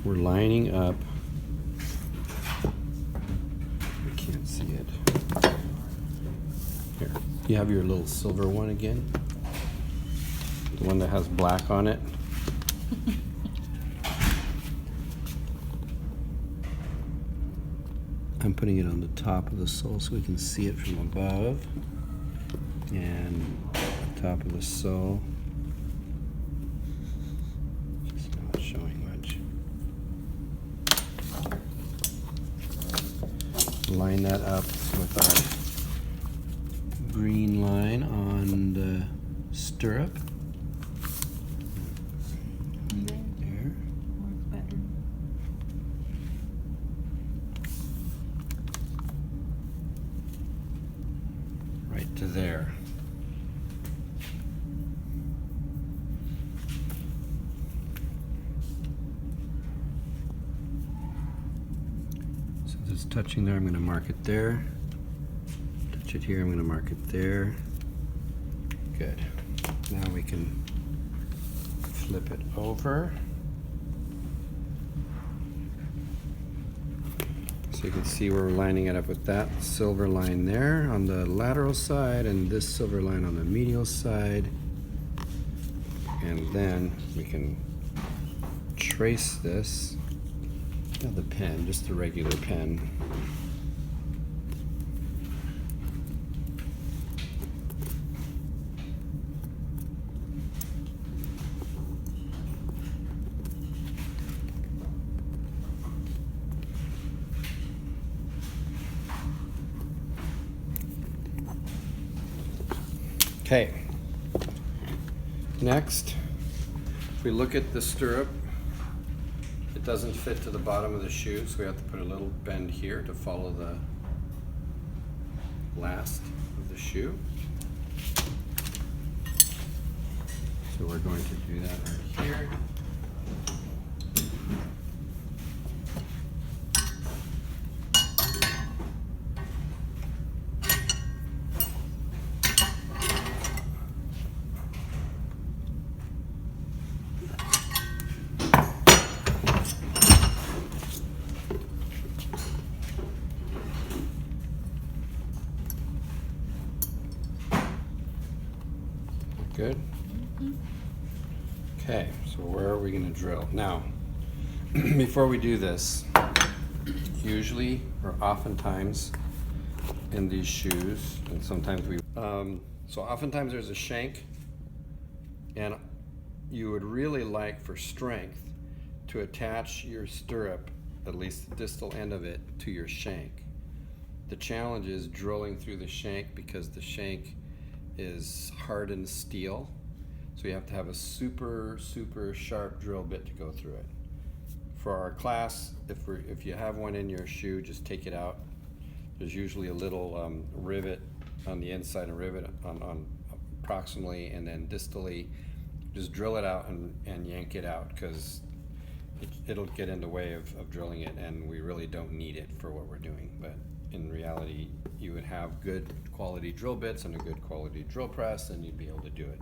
we're lining up. I can't see it. Here, you have your little silver one again? The one that has black on it? I'm putting it on the top of the sole so we can see it from above. And the top of the sole. It's not showing much. Line that up with our green line on the stirrup. There. Works better. Right to there. Since it's touching there, I'm going to mark it there. Touch it here, I'm going to mark it there. Good. Now we can flip it over. So you can see where we're lining it up with that silver line there on the lateral side and this silver line on the medial side. And then we can trace this. Not the pen, just the regular pen. Okay, next, if we look at the stirrup, it doesn't fit to the bottom of the shoe, so we have to put a little bend here to follow the last of the shoe. So we're going to do that right here. Good? Okay, so where are we going to drill? Now, before we do this, usually or oftentimes in these shoes, and sometimes so oftentimes there's a shank, and you would really like for strength to attach your stirrup, at least the distal end of it, to your shank. The challenge is drilling through the shank because the shank is hardened steel, so you have to have a super sharp drill bit to go through it. For our class, if you have one in your shoe, just take it out. There's usually a little rivet on the inside, a rivet on proximally, and then distally. Just drill it out and yank it out, because it'll get in the way of drilling it, and we really don't need it for what we're doing. But in reality, you would have good quality drill bits and a good quality drill press, and you'd be able to do it.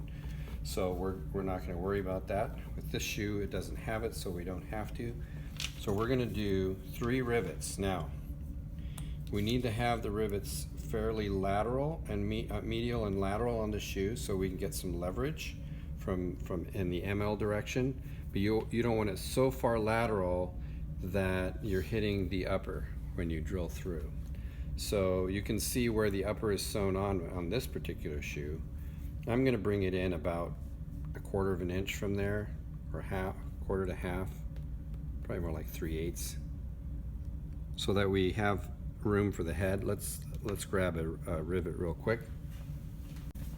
So we're not going to worry about that. With this shoe, it doesn't have it, so we don't have to. So we're going to do 3 rivets. Now, we need to have the rivets fairly lateral and medial and lateral on the shoe, so we can get some leverage from in the ML direction. But you don't want it so far lateral that you're hitting the upper when you drill through. So you can see where the upper is sewn on this particular shoe. I'm going to bring it in about 1/4 of an inch from there, or quarter to half, probably more like 3/8, so that we have room for the head. Let's grab a rivet real quick.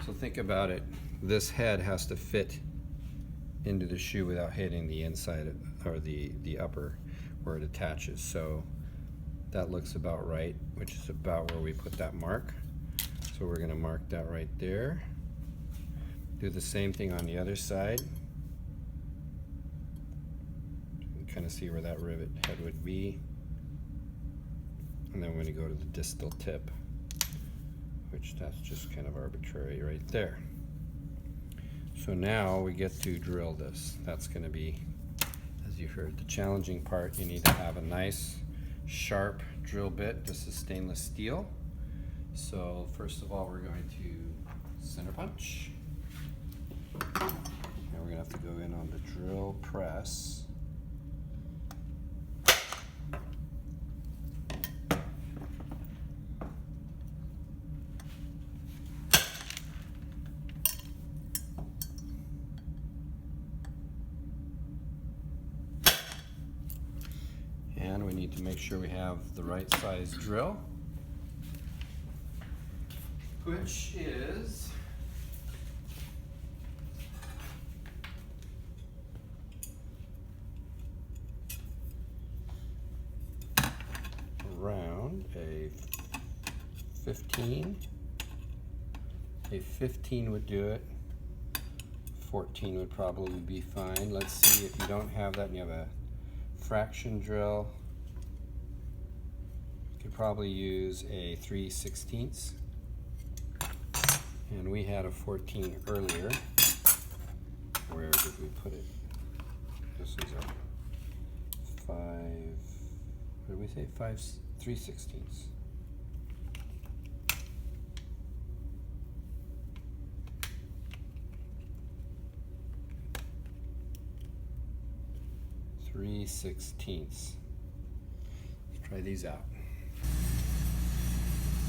So think about it. This head has to fit into the shoe without hitting the inside or the upper where it attaches. So that looks about right, which is about where we put that mark. So we're going to mark that right there. Do the same thing on the other side. You can kind of see where that rivet head would be. And then we're going to go to the distal tip, which that's just kind of arbitrary right there. So now we get to drill this. That's going to be as as you heard, the challenging part, you need to have a nice sharp drill bit. This is stainless steel. So first of all, we're going to center punch. And we're going to have to go in on the drill press. And we need to make sure we have the right size drill, which is around a 15. A 15 would do it. 14 would probably be fine. Let's see if you don't have that and you have a fraction drill. You could probably use a 3/16. And we had a 14 earlier. Where did we put it? This is a 5, what did we say? 3/16. Let's try these out.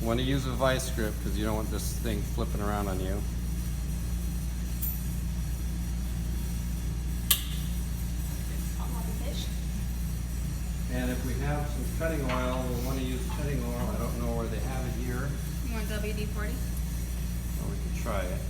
You want to use a vice grip because you don't want this thing flipping around on you. And if we have some cutting oil, we want to use cutting oil. I don't know where they have it here. You want WD-40? Or we could try it.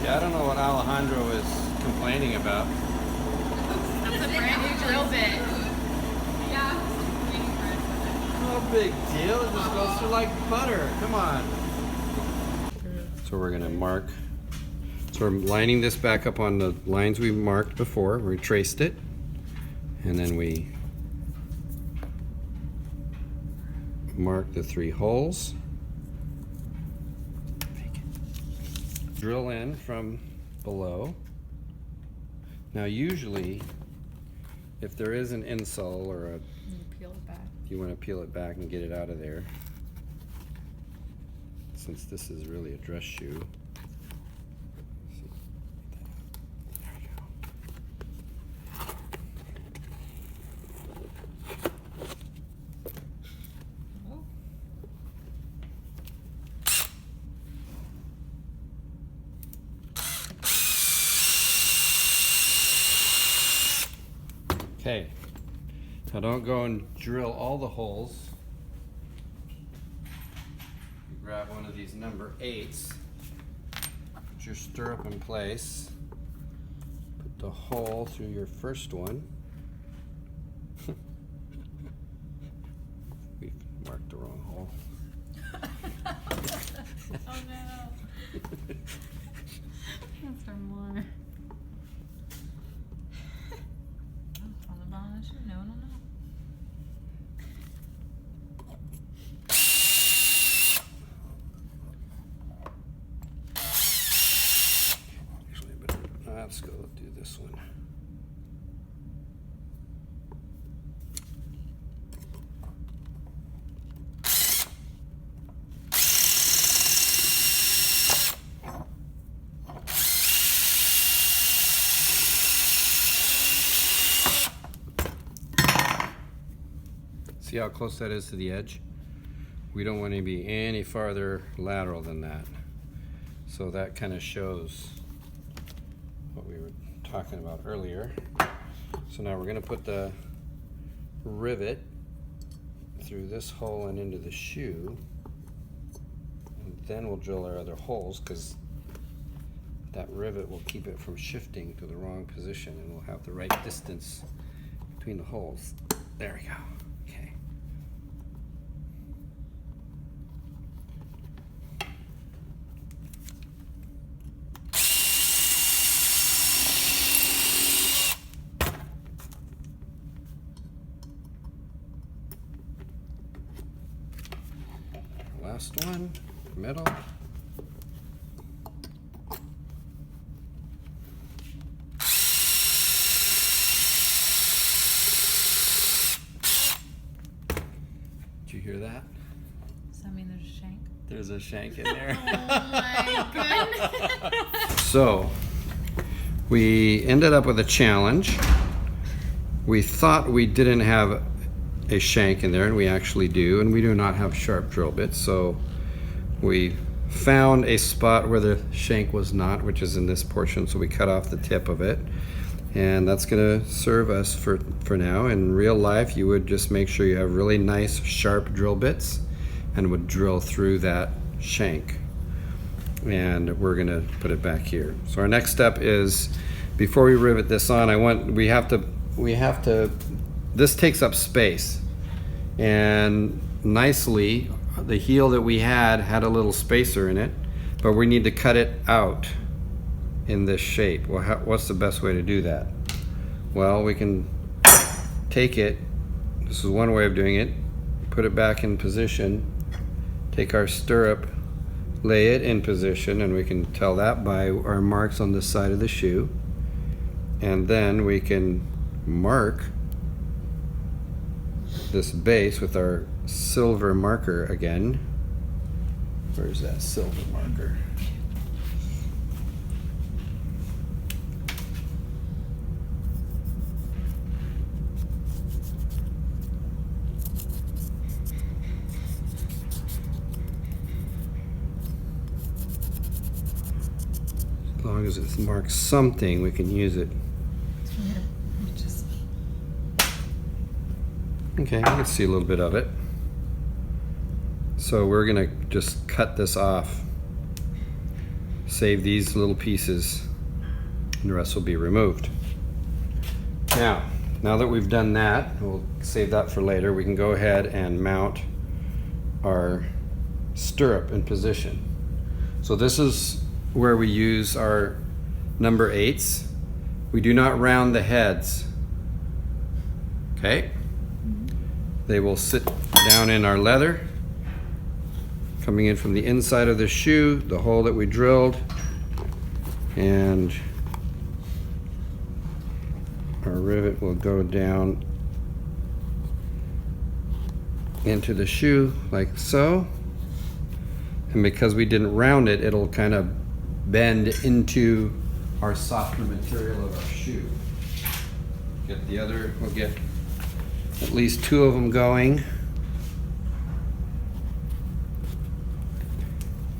Yeah, I don't know what Alejandro is complaining about. That's a brand new drill bit. Yeah. No big deal, it just goes through like butter. Come on. So we're gonna mark. So we're lining this back up on the lines we marked before. We traced it. And then we mark the 3 holes. Drill in from below. Now usually, if there is an insole or a, you want to peel it back and get it out of there. Since this is really a dress shoe. There we go. Okay, now don't go and drill all the holes. You grab one of these number 8s, put your stirrup in place, put the hole through your first one. We've marked the wrong hole. Oh no. That's for more. No. Actually, but let's go do this one. See how close that is to the edge? We don't want to be any farther lateral than that. So that kind of shows what we were talking about earlier. So now we're going to put the rivet through this hole and into the shoe, and then we'll drill our other holes, because that rivet will keep it from shifting to the wrong position, and we'll have the right distance between the holes. There we go. Okay. Last one, middle. Did you hear that? Does that mean there's a shank? There's a shank in there. Oh my goodness. So, we ended up with a challenge. We thought we didn't have a shank in there, and we actually do, and we do not have sharp drill bits. So we found a spot where the shank was not, which is in this portion, so we cut off the tip of it, and that's going to serve us for now. In real life, you would just make sure you have really nice sharp drill bits and would drill through that shank, and we're going to put it back here. So our next step is, before we rivet this on, we have to this takes up space, and nicely the heel that we had a little spacer in it, but we need to cut it out in this shape. Well, what's the best way to do that? Well, we can take it, this is one way of doing it, put it back in position, take our stirrup, lay it in position, and we can tell that by our marks on the side of the shoe, and then we can mark this base with our silver marker again. Where's that silver marker? As long as it marks something, we can use it. Okay, you can see a little bit of it. So we're gonna just cut this off, save these little pieces, and the rest will be removed. Now that we've done that, we'll save that for later, we can go ahead and mount our stirrup in position. So this is where we use our number 8s. We do not round the heads. Okay? They will sit down in our leather, coming in from the inside of the shoe, the hole that we drilled, and our rivet will go down into the shoe like so. And because we didn't round it, it'll kind of bend into our softer material of our shoe. We'll get at least 2 of them going.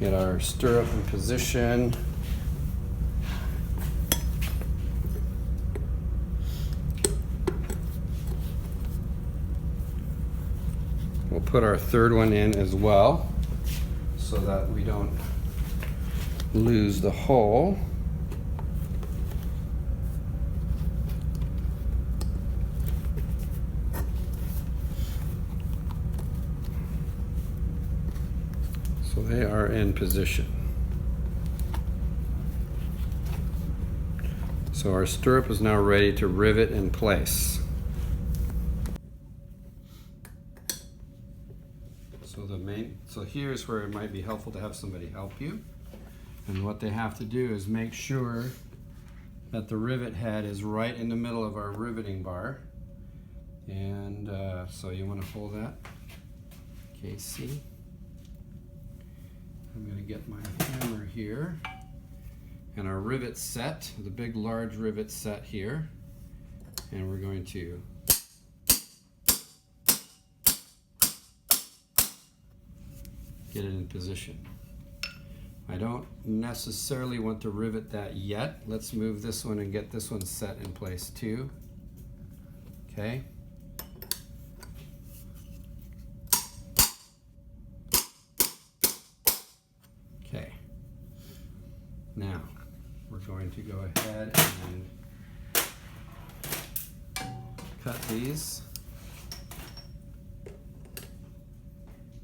Get our stirrup in position. We'll put our 3rd one in as well, so that we don't lose the hole. So they are in position. So our stirrup is now ready to rivet in place. So here's where it might be helpful to have somebody help you. And what they have to do is make sure that the rivet head is right in the middle of our riveting bar. And so you want to hold that. KC. I'm going to get my hammer here. And our rivet set, the big large rivet set here. And we're going to get it in position. I don't necessarily want to rivet that yet. Let's move this one and get this one set in place too. Okay. Okay. Now, we're going to go ahead and cut these.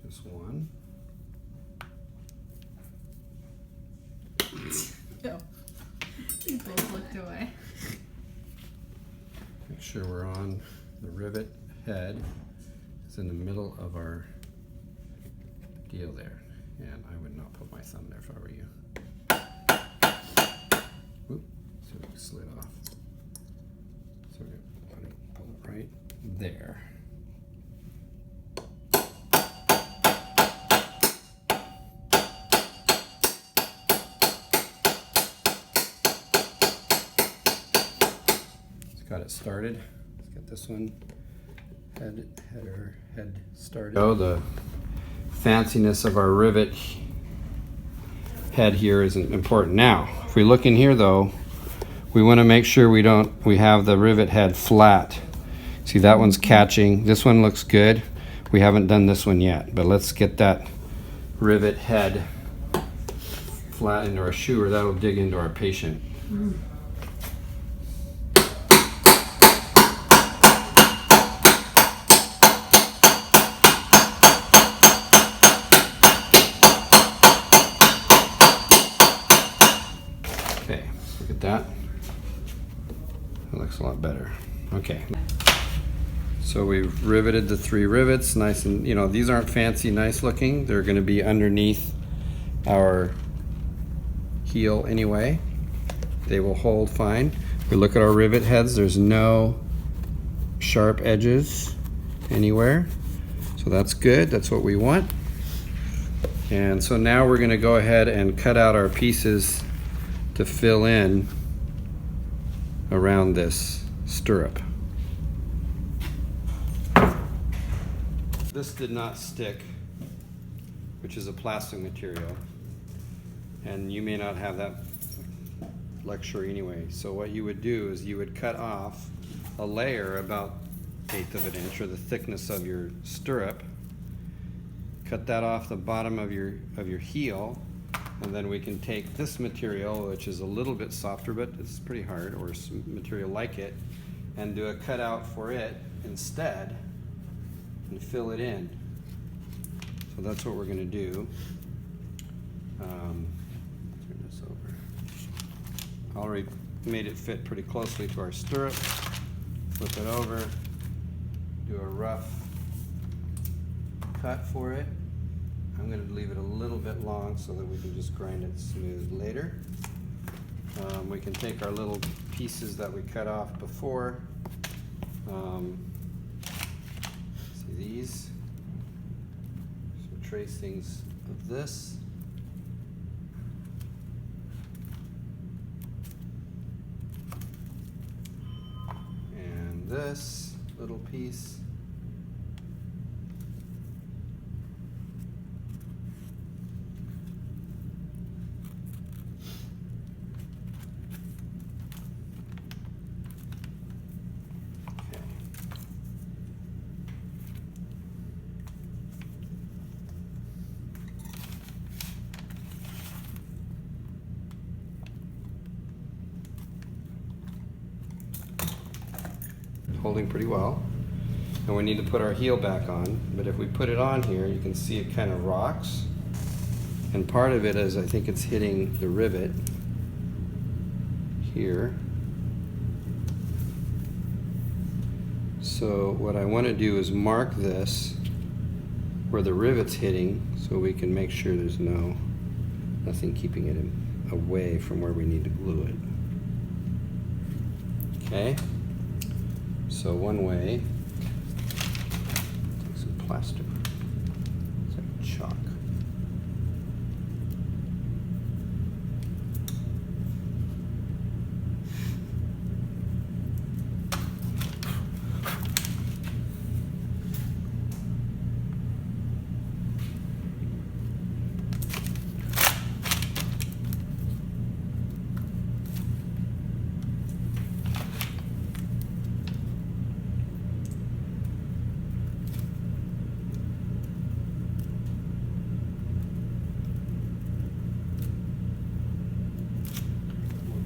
Just one. No. We both looked away. Make sure we're on the rivet head. It's in the middle of our deal there. And I would not put my thumb there if I were you. Oop, so it slid off. So we're going to pull it right there. Got it started. Let's get this one head started. Oh, the fanciness of our rivet head here isn't important. Now, if we look in here though, we want to make sure we have the rivet head flat. See, that one's catching. This one looks good. We haven't done this one yet, but let's get that rivet head flat into our shoe, or that'll dig into our patient. Okay, look at that. That looks a lot better. Okay. So we've riveted the 3 rivets, nice and, you know, these aren't fancy, nice looking. They're going to be underneath our heel anyway. They will hold fine. If we look at our rivet heads, there's no sharp edges anywhere. So that's good, that's what we want. And so now we're going to go ahead and cut out our pieces to fill in around this stirrup. This did not stick, which is a plastic material, and you may not have that luxury anyway. So what you would do is you would cut off a layer about 1/8 of an inch, or the thickness of your stirrup. Cut that off the bottom of your heel, and then we can take this material, which is a little bit softer, but it's pretty hard, or some material like it, and do a cutout for it instead, and fill it in. So that's what we're going to do. Turn this over. Already made it fit pretty closely to our stirrup. Flip it over. Do a rough cut for it. I'm going to leave it a little bit long so that we can just grind it smooth later. We can take our little pieces that we cut off before. See these? Some tracings of this. And this little piece. Holding pretty well, and we need to put our heel back on, but if we put it on here, you can see it kind of rocks, and part of it is I think it's hitting the rivet here. So what I want to do is mark this where the rivet's hitting, so we can make sure there's nothing keeping it away from where we need to glue it. Okay. So one way, take some plaster, it's like chalk.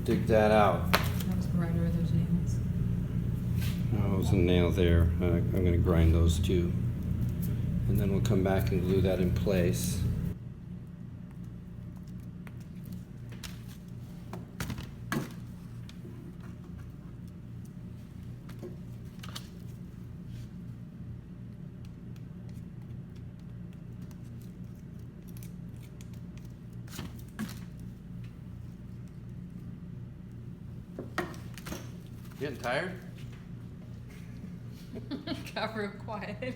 dig that out. That was right over those nails. Oh, there's a nail there. I'm going to grind those too. And then we'll come back and glue that in place. Getting tired? Got real quiet.